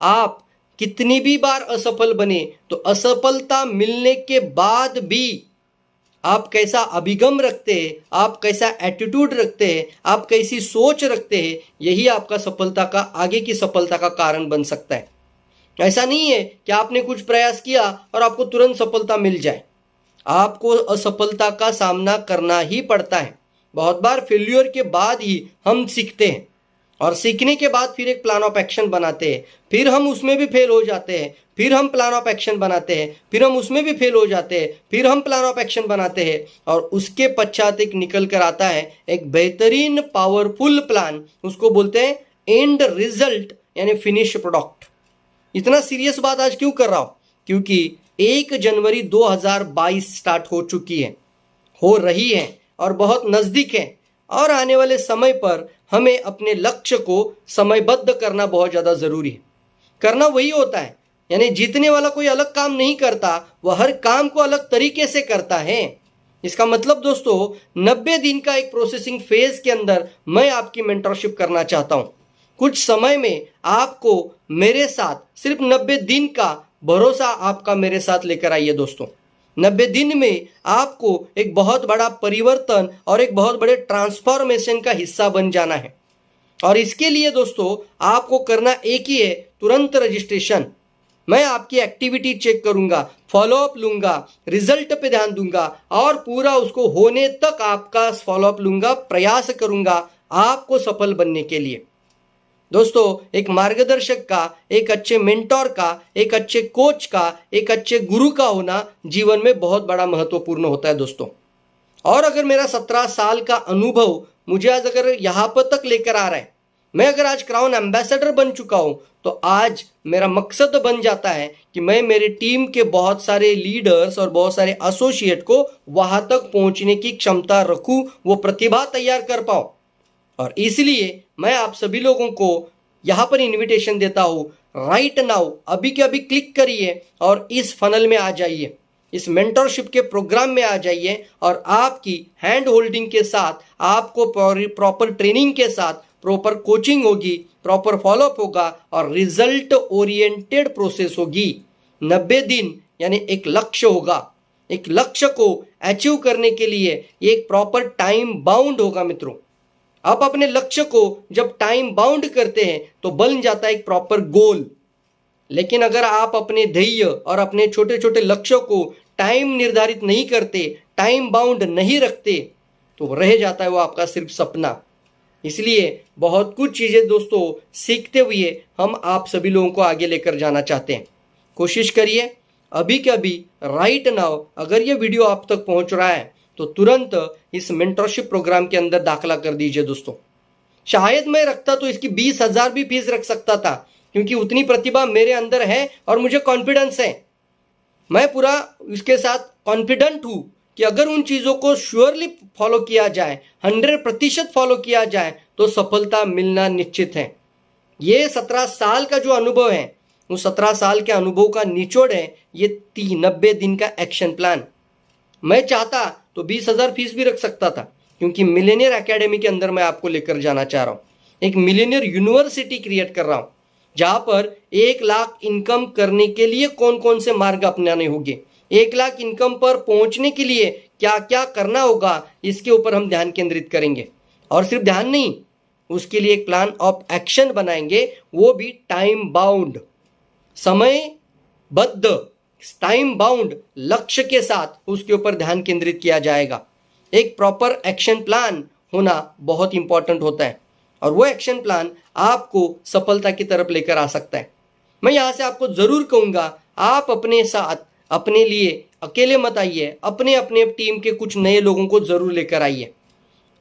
आप कितनी भी बार असफल बने तो असफलता मिलने के बाद भी आप कैसा अभिगम रखते हैं, आप कैसा एटीट्यूड रखते हैं, आप कैसी सोच रखते हैं, यही आपका सफलता का आगे की सफलता का कारण बन सकता है। ऐसा नहीं है कि आपने कुछ प्रयास किया और आपको तुरंत सफलता मिल जाए। आपको असफलता का सामना करना ही पड़ता है। बहुत बार फेल्यूर के बाद ही हम सीखते हैं और सीखने के बाद फिर एक प्लान ऑफ एक्शन बनाते हैं, फिर हम उसमें भी फेल हो जाते हैं, फिर हम प्लान ऑफ एक्शन बनाते हैं, फिर हम उसमें भी फेल हो जाते हैं, फिर हम प्लान ऑफ एक्शन बनाते हैं और उसके पश्चात एक निकल कर आता है एक बेहतरीन पावरफुल प्लान, उसको बोलते हैं एंड रिजल्ट यानी फिनिश प्रोडक्ट। इतना सीरियस बात आज क्यों कर रहा हूं? क्योंकि 1 जनवरी 2022 स्टार्ट हो चुकी है, हो रही है और बहुत नज़दीक है और आने वाले समय पर हमें अपने लक्ष्य को समयबद्ध करना बहुत ज़्यादा ज़रूरी है। करना वही होता है, यानी जीतने वाला कोई अलग काम नहीं करता, वह हर काम को अलग तरीके से करता है। इसका मतलब दोस्तों 90 दिन का एक प्रोसेसिंग फेज के अंदर मैं आपकी मेंटरशिप करना चाहता हूँ। कुछ समय में आपको मेरे साथ सिर्फ 90 दिन का भरोसा आपका मेरे साथ लेकर आइए दोस्तों। 90 दिन में आपको एक बहुत बड़ा परिवर्तन और एक बहुत बड़े ट्रांसफॉर्मेशन का हिस्सा बन जाना है। और इसके लिए दोस्तों आपको करना एक ही है, तुरंत रजिस्ट्रेशन। मैं आपकी एक्टिविटी चेक करूंगा, फॉलोअप लूंगा, रिजल्ट पे ध्यान दूंगा और पूरा उसको होने तक आपका फॉलोअप लूंगा, प्रयास करूंगा आपको सफल बनने के लिए। दोस्तों एक मार्गदर्शक का, एक अच्छे मेंटोर का, एक अच्छे कोच का, एक अच्छे गुरु का होना जीवन में बहुत बड़ा महत्वपूर्ण होता है दोस्तों। और अगर मेरा 17 साल का अनुभव मुझे आज अगर यहाँ पर तक लेकर आ रहा है, मैं अगर आज क्राउन एम्बेसडर बन चुका हूं, तो आज मेरा मकसद बन जाता है कि मैं मेरे टीम के बहुत सारे लीडर्स और बहुत सारे एसोसिएट को वहां तक पहुंचने की क्षमता रखूं, वो प्रतिभा तैयार कर पाऊं। और इसलिए मैं आप सभी लोगों को यहाँ पर इनविटेशन देता हूँ, राइट नाउ, अभी के अभी क्लिक करिए और इस फनल में आ जाइए, इस मेंटरशिप के प्रोग्राम में आ जाइए और आपकी हैंड होल्डिंग के साथ, आपको प्रॉपर ट्रेनिंग के साथ प्रॉपर कोचिंग होगी, प्रॉपर फॉलोअप होगा और रिजल्ट ओरिएंटेड प्रोसेस होगी। 90 दिन यानी एक लक्ष्य होगा। एक लक्ष्य को अचीव करने के लिए एक प्रॉपर टाइम बाउंड होगा मित्रों। आप अपने लक्ष्य को जब टाइम बाउंड करते हैं तो बन जाता है एक प्रॉपर गोल। लेकिन अगर आप अपने ध्येय और अपने छोटे छोटे लक्ष्यों को टाइम निर्धारित नहीं करते, टाइम बाउंड नहीं रखते, तो रह जाता है वो आपका सिर्फ सपना। इसलिए बहुत कुछ चीज़ें दोस्तों सीखते हुए हम आप सभी लोगों को आगे लेकर जाना चाहते हैं। कोशिश करिए अभी के अभी, राइट नाउ, अगर ये वीडियो आप तक पहुंच रहा है तो तुरंत इस मेंटरशिप प्रोग्राम के अंदर दाखला कर दीजिए दोस्तों। शायद मैं रखता तो इसकी 20,000 भी फीस रख सकता था, क्योंकि उतनी प्रतिभा मेरे अंदर है और मुझे कॉन्फिडेंस है। मैं पूरा इसके साथ कॉन्फिडेंट हूं कि अगर उन चीज़ों को श्योरली फॉलो किया जाए, 100% फॉलो किया जाए, तो सफलता मिलना निश्चित है। ये 17 साल का जो अनुभव है, उस 17 साल के अनुभव का निचोड़ है ये 90 दिन का एक्शन प्लान। मैं चाहता तो 20,000 फीस भी रख सकता था, क्योंकि मिलेनियर एकेडमी के अंदर मैं आपको लेकर जाना चाह रहा हूँ। एक मिलेनियर यूनिवर्सिटी क्रिएट कर रहा हूँ, जहाँ पर 1 लाख इनकम करने के लिए कौन कौन से मार्ग अपनाने होंगे, 1 लाख इनकम पर पहुँचने के लिए क्या क्या करना होगा, इसके ऊपर हम ध्यान केंद्रित करेंगे। और सिर्फ ध्यान नहीं, उसके लिए एक प्लान ऑफ एक्शन बनाएंगे, वो भी टाइम बाउंड, समयबद्ध, टाइम बाउंड लक्ष्य के साथ उसके ऊपर ध्यान केंद्रित किया जाएगा। एक प्रॉपर एक्शन प्लान होना बहुत इंपॉर्टेंट होता है और वो एक्शन प्लान आपको सफलता की तरफ लेकर आ सकता है। मैं यहाँ से आपको जरूर कहूँगा, आप अपने साथ, अपने लिए अकेले मत आइए, अपने अपने टीम के कुछ नए लोगों को जरूर लेकर आइए।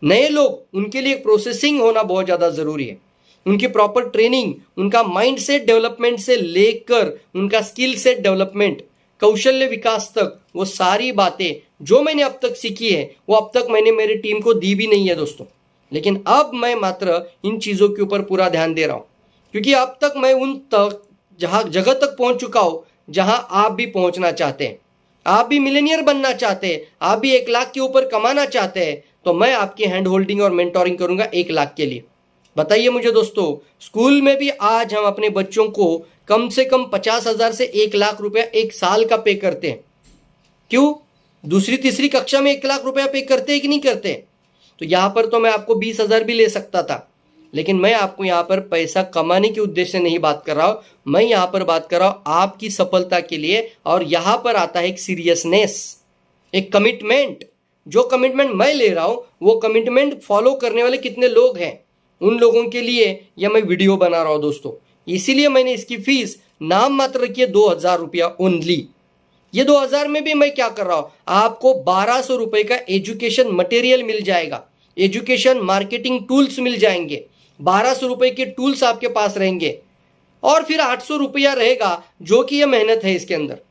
नए लोग, उनके लिए प्रोसेसिंग होना बहुत ज़्यादा ज़रूरी है। उनकी प्रॉपर ट्रेनिंग, उनका माइंडसेट डेवलपमेंट से लेकर उनका स्किल सेट डेवलपमेंट, कौशल्य विकास तक, वो सारी बातें जो मैंने अब तक सीखी है वो अब तक मैंने मेरी टीम को दी भी नहीं है दोस्तों। लेकिन अब मैं मात्र इन चीज़ों के ऊपर पूरा ध्यान दे रहा हूँ, क्योंकि अब तक मैं उन तक जगह तक पहुँच चुका हूँ जहाँ आप भी पहुँचना चाहते हैं। आप भी मिलेनियर बनना चाहते हैं, आप भी 1 लाख के ऊपर कमाना चाहते हैं, तो मैं आपकी हैंड होल्डिंग और मेंटोरिंग करूँगा 1 लाख के लिए। बताइए मुझे दोस्तों, स्कूल में भी आज हम अपने बच्चों को कम से कम 50,000 से 1 लाख रुपया एक साल का पे करते हैं। क्यों? दूसरी तीसरी कक्षा में 1 लाख रुपया पे करते हैं कि नहीं करते? तो यहाँ पर तो मैं आपको 20,000 भी ले सकता था, लेकिन मैं आपको यहाँ पर पैसा कमाने के उद्देश्य से नहीं बात कर रहा हूं। मैं यहाँ पर बात कर रहा हूं आपकी सफलता के लिए। और यहाँ पर आता है एक सीरियसनेस, एक कमिटमेंट। जो कमिटमेंट मैं ले रहा हूं वो कमिटमेंट फॉलो करने वाले कितने लोग हैं, उन लोगों के लिए यह मैं वीडियो बना रहा हूं दोस्तों। इसीलिए मैंने इसकी फीस नाम मात्र रखी है 2,000 रुपया ओनली। ये 2,000 में भी मैं क्या कर रहा हूं, आपको 1,200 रुपए का एजुकेशन मटेरियल मिल जाएगा, एजुकेशन मार्केटिंग टूल्स मिल जाएंगे, 1,200 रुपए के टूल्स आपके पास रहेंगे, और फिर 800 रुपया रहेगा जो कि ये मेहनत है। इसके अंदर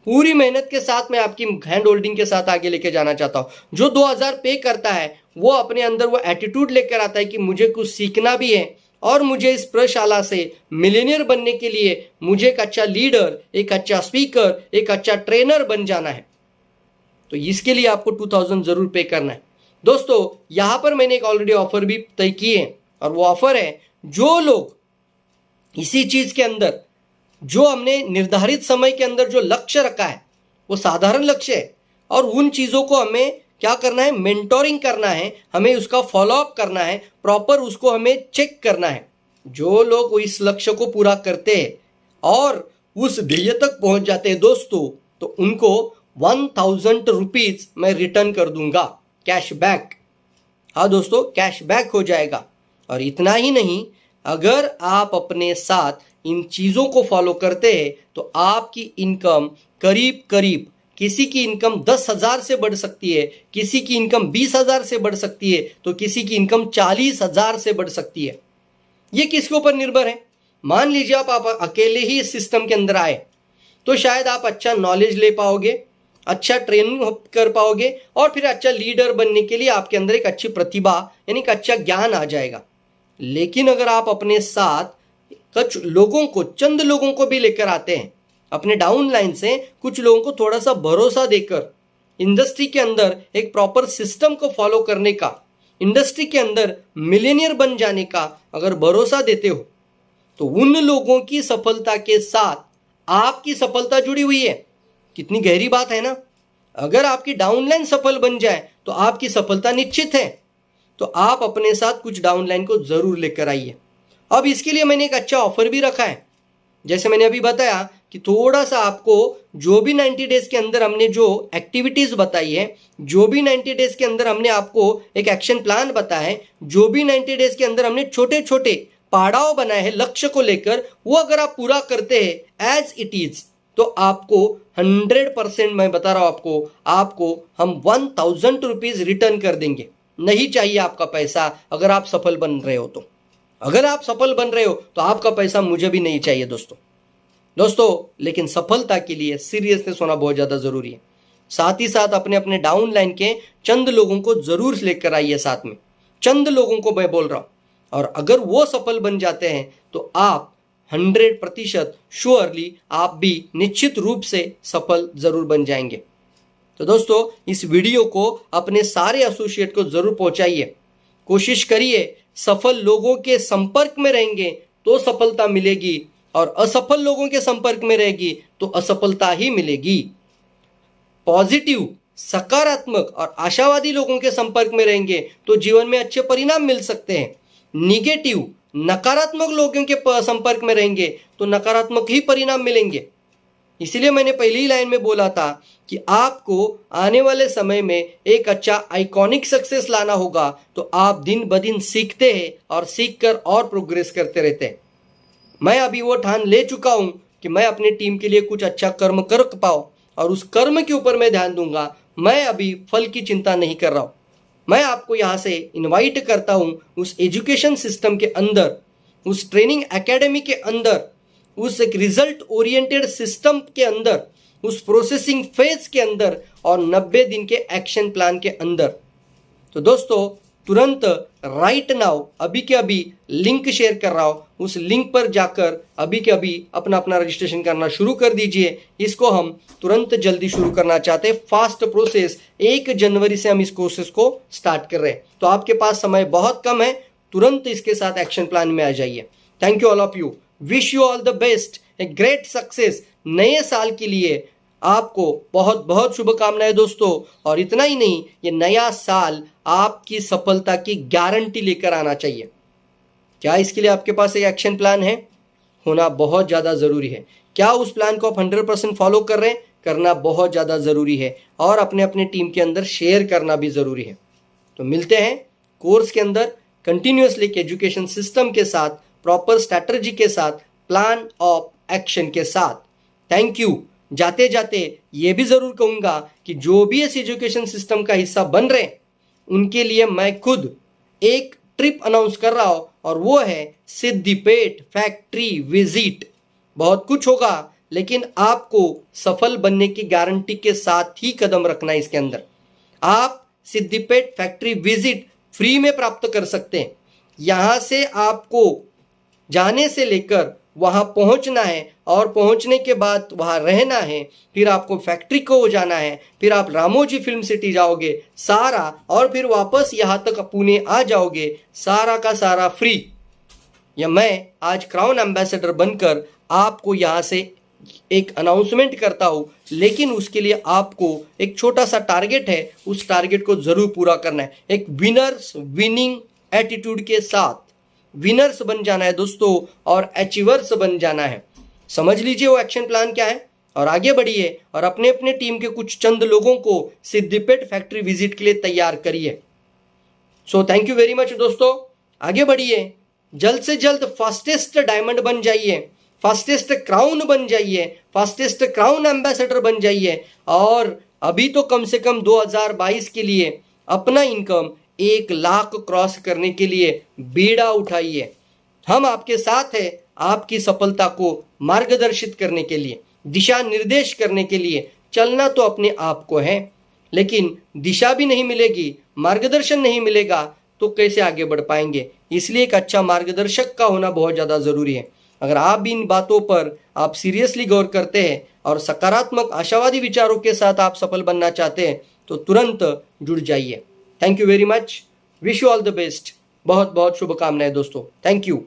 पूरी मेहनत के साथ मैं आपकी हैंड होल्डिंग के साथ आगे लेके जाना चाहता हूं। जो 2,000 पे करता है वो अपने अंदर वो एटीट्यूड लेकर आता है कि मुझे कुछ सीखना भी है और मुझे इस प्रशाला से मिलियनियर बनने के लिए मुझे एक अच्छा लीडर, एक अच्छा स्पीकर, एक अच्छा ट्रेनर बन जाना है। तो इसके लिए आपको 2,000 जरूर पे करना है दोस्तों। यहां पर मैंने एक ऑलरेडी ऑफर भी तय किए हैं, और वो ऑफर है जो लोग इसी चीज के अंदर, जो हमने निर्धारित समय के अंदर जो लक्ष्य रखा है वो साधारण लक्ष्य है, और उन चीजों को हमें क्या करना है, मेंटोरिंग करना है, हमें उसका फॉलोअप करना है, प्रॉपर उसको हमें चेक करना है। जो लोग इस लक्ष्य को पूरा करते हैं और उस ध्येय तक पहुंच जाते हैं दोस्तों, तो उनको 1,000 रुपीज मैं रिटर्न कर दूंगा, कैशबैक। हाँ दोस्तों, कैशबैक हो जाएगा। और इतना ही नहीं, अगर आप अपने साथ इन चीजों को फॉलो करते हैं तो आपकी इनकम करीब करीब, किसी की इनकम 10,000 से बढ़ सकती है, किसी की इनकम 20,000 से बढ़ सकती है, तो किसी की इनकम 40,000 से बढ़ सकती है। ये किसके ऊपर निर्भर है? मान लीजिए आप अकेले ही इस सिस्टम के अंदर आए तो शायद आप अच्छा नॉलेज ले पाओगे, अच्छा ट्रेनिंग कर पाओगे, और फिर अच्छा लीडर बनने के लिए आपके अंदर एक अच्छी प्रतिभा यानी कि अच्छा ज्ञान आ जाएगा। लेकिन अगर आप अपने साथ कुछ लोगों को, चंद लोगों को भी लेकर आते हैं, अपने डाउन लाइन से कुछ लोगों को थोड़ा सा भरोसा देकर इंडस्ट्री के अंदर एक प्रॉपर सिस्टम को फॉलो करने का, इंडस्ट्री के अंदर मिलियनियर बन जाने का अगर भरोसा देते हो, तो उन लोगों की सफलता के साथ आपकी सफलता जुड़ी हुई है। कितनी गहरी बात है ना। अगर आपकी डाउनलाइन सफल बन जाए तो आपकी सफलता निश्चित है। तो आप अपने साथ कुछ डाउनलाइन को जरूर लेकर आइए। अब इसके लिए मैंने एक अच्छा ऑफर भी रखा है। जैसे मैंने अभी बताया कि थोड़ा सा आपको जो भी 90 डेज के अंदर हमने जो एक्टिविटीज बताई है, जो भी 90 डेज के अंदर हमने आपको एक एक्शन प्लान बताया है, जो भी 90 डेज के अंदर हमने छोटे छोटे पड़ाव बनाए हैं लक्ष्य को लेकर, वो अगर आप पूरा करते हैं एज इट इज, तो आपको 100% मैं बता रहा हूं आपको हम 1,000 रुपीज रिटर्न कर देंगे। नहीं चाहिए आपका पैसा अगर आप सफल बन रहे हो तो। अगर आप सफल बन रहे हो तो आपका पैसा मुझे भी नहीं चाहिए दोस्तों। लेकिन सफलता के लिए सीरियसनेस होना बहुत ज्यादा जरूरी है। साथ ही साथ अपने अपने डाउन लाइन के चंद लोगों को जरूर लेकर आइए साथ में, चंद लोगों को मैं बोल रहा हूं। और अगर वो सफल बन जाते हैं तो आप 100% श्योरली आप भी निश्चित रूप से सफल जरूर बन जाएंगे। तो दोस्तों, इस वीडियो को अपने सारे एसोसिएट को जरूर पहुंचाइए। कोशिश करिए, सफल लोगों के संपर्क में रहेंगे तो सफलता मिलेगी, और असफल लोगों के संपर्क में रहेगी तो असफलता ही मिलेगी। पॉजिटिव, सकारात्मक और आशावादी लोगों के संपर्क में रहेंगे तो जीवन में अच्छे परिणाम मिल सकते हैं। निगेटिव, नकारात्मक लोगों के संपर्क में रहेंगे तो नकारात्मक ही परिणाम मिलेंगे। इसलिए मैंने पहली लाइन में बोला था कि आपको आने वाले समय में एक अच्छा आइकॉनिक सक्सेस लाना होगा, तो आप दिन ब दिन सीखते हैं और सीखकर और प्रोग्रेस करते रहते हैं। मैं अभी वो ठान ले चुका हूं कि मैं अपनी टीम के लिए कुछ अच्छा कर्म कर पाऊं, और उस कर्म के ऊपर मैं ध्यान दूंगा। मैं अभी फल की चिंता नहीं कर रहा हूं। मैं आपको यहां से इनवाइट करता हूं उस एजुकेशन सिस्टम के अंदर, उस ट्रेनिंग एकेडमी के अंदर, उस एक रिजल्ट ओरिएंटेड सिस्टम के अंदर, उस प्रोसेसिंग फेज के अंदर, और 90 दिन के एक्शन प्लान के अंदर। तो दोस्तों, तुरंत राइट नाउ अभी के अभी लिंक शेयर कर रहा हूं, उस लिंक पर जाकर अभी के अभी अपना रजिस्ट्रेशन करना शुरू कर दीजिए। इसको हम तुरंत जल्दी शुरू करना चाहते हैं, फास्ट प्रोसेस। 1 जनवरी से हम इस कोर्सेस को स्टार्ट कर रहे हैं, तो आपके पास समय बहुत कम है। तुरंत इसके साथ एक्शन प्लान में आ जाइए। Thank you all of you, wish you all the best, a great success. नए साल के लिए आपको बहुत बहुत शुभकामनाएं दोस्तों। और इतना ही नहीं, ये नया साल आपकी सफलता की गारंटी लेकर आना चाहिए। क्या इसके लिए आपके पास एक एक्शन प्लान है? होना बहुत ज़्यादा ज़रूरी है। क्या उस प्लान को आप 100% फॉलो कर रहे हैं? करना बहुत ज़्यादा ज़रूरी है, और अपने अपने टीम के अंदर शेयर करना भी ज़रूरी है। तो मिलते हैं कोर्स के अंदर कंटिन्यूअसली एजुकेशन सिस्टम के साथ, प्रॉपर स्ट्रैटेजी के साथ, प्लान ऑफ एक्शन के साथ। Thank you. जाते जाते ये भी ज़रूर कहूँगा कि जो भी इस एजुकेशन सिस्टम का हिस्सा बन रहे हैं उनके लिए मैं खुद एक ट्रिप अनाउंस कर रहा हूँ, और वो है सिद्धिपेट फैक्ट्री विजिट। बहुत कुछ होगा, लेकिन आपको सफल बनने की गारंटी के साथ ही कदम रखना है इसके अंदर। आप सिद्धिपेट फैक्ट्री विजिट फ्री में प्राप्त कर सकते हैं। यहाँ से आपको जाने से लेकर वहाँ पहुँचना है, और पहुँचने के बाद वहाँ रहना है, फिर आपको फैक्ट्री को जाना है, फिर आप रामोजी फिल्म सिटी जाओगे सारा, और फिर वापस यहाँ तक पुणे आ जाओगे, सारा का सारा फ्री। या मैं आज क्राउन एम्बेसडर बनकर आपको यहाँ से एक अनाउंसमेंट करता हूँ, लेकिन उसके लिए आपको एक छोटा सा टारगेट है, उस टारगेट को ज़रूर पूरा करना है। एक विनर्स विनिंग एटीट्यूड के साथ विनर्स बन जाना है दोस्तों, और अचीवर्स बन जाना है। समझ लीजिए वो एक्शन प्लान क्या है, और आगे बढ़िए, और अपने अपने टीम के कुछ चंद लोगों को सिद्धिपेट फैक्ट्री विजिट के लिए तैयार करिए। So thank you very much दोस्तों। आगे बढ़िए, जल्द से जल्द फास्टेस्ट डायमंड बन जाइए, फास्टेस्ट क्राउन बन जाइए, फास्टेस्ट क्राउन एम्बेसडर बन जाइए। और अभी तो कम से कम 2022 के लिए अपना इनकम 1 लाख क्रॉस करने के लिए बीड़ा उठाइए। हम आपके साथ हैं, आपकी सफलता को मार्गदर्शित करने के लिए, दिशा निर्देश करने के लिए। चलना तो अपने आप को है, लेकिन दिशा भी नहीं मिलेगी, मार्गदर्शन नहीं मिलेगा तो कैसे आगे बढ़ पाएंगे। इसलिए एक अच्छा मार्गदर्शक का होना बहुत ज़्यादा ज़रूरी है। अगर आप भी इन बातों पर आप सीरियसली गौर करते हैं और सकारात्मक आशावादी विचारों के साथ आप सफल बनना चाहते हैं तो तुरंत जुड़ जाइए। Thank you very much, wish you all the best. बहुत बहुत शुभकामनाएं दोस्तों। Thank you.